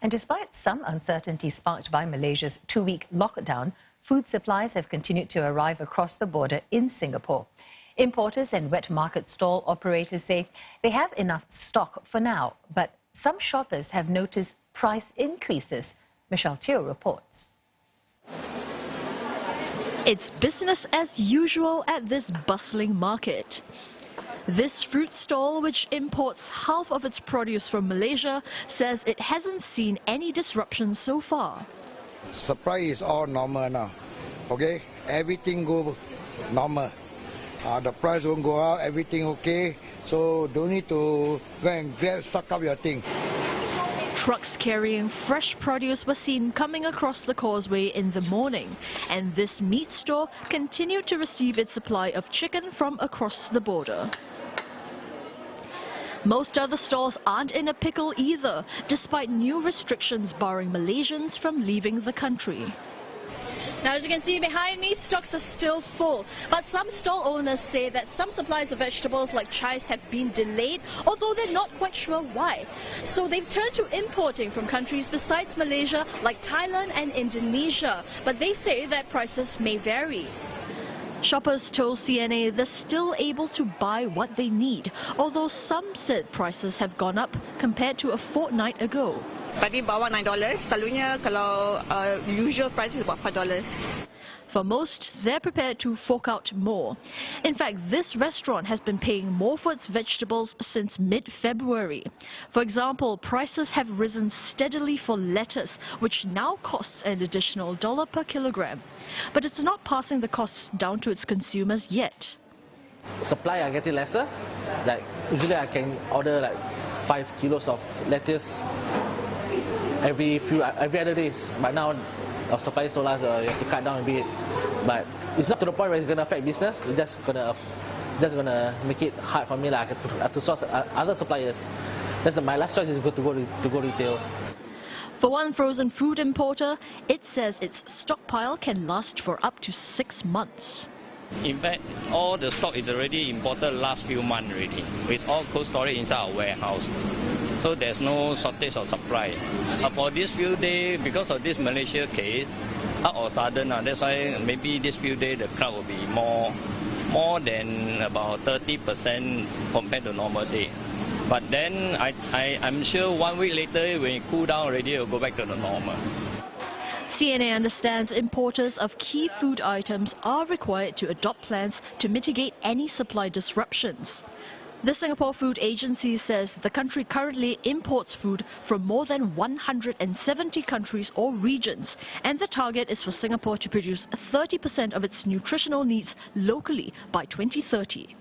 And despite some uncertainty sparked by Malaysia's 2-week lockdown, food supplies have continued to arrive across the border in Singapore. Importers and wet market stall operators say they have enough stock for now, but some shoppers have noticed price increases. Michelle Teo reports. It's business as usual at this bustling market. This fruit stall, which imports half of its produce from Malaysia, says it hasn't seen any disruptions so far. Supply is all normal now. Okay, everything go normal. The price won't go up, everything okay. So don't need to go and stock up your thing. Trucks carrying fresh produce were seen coming across the Causeway in the morning, and this meat store continued to receive its supply of chicken from across the border. Most other stalls aren't in a pickle either, despite new restrictions barring Malaysians from leaving the country. Now, as you can see behind me, stocks are still full. But some stall owners say that some supplies of vegetables like chives have been delayed, although they're not quite sure why. So they've turned to importing from countries besides Malaysia, like Thailand and Indonesia. But they say that prices may vary. Shoppers told CNA they're still able to buy what they need, although some said prices have gone up compared to a fortnight ago. Tadi bawa $9, selalunya kalau usual price is about $4. For most, they're prepared to fork out more. In fact, this restaurant has been paying more for its vegetables since mid-February. For example, prices have risen steadily for lettuce, which now costs an additional $1 per kilogram. But it's not passing the costs down to its consumers yet. Supply are getting lesser. Like usually I can order like 5 kilos of lettuce every other days, but now our suppliers told us you have to cut down a bit. But it's not to the point where it's going to affect business. It's just gonna make it hard for me. Like, I have to source other suppliers. My last choice is to go retail. For one frozen food importer, it says its stockpile can last for up to 6 months. In fact, all the stock is already imported last few months already. It's all cold storage inside our warehouse. So there's no shortage of supply. For this few days, because of this Malaysia case, out of sudden, that's why maybe this few days the crowd will be more than about 30% compared to normal day. But then I'm sure 1 week later, when it cool down already, it will go back to the normal. CNA understands importers of key food items are required to adopt plans to mitigate any supply disruptions. The Singapore Food Agency says the country currently imports food from more than 170 countries or regions, and the target is for Singapore to produce 30% of its nutritional needs locally by 2030.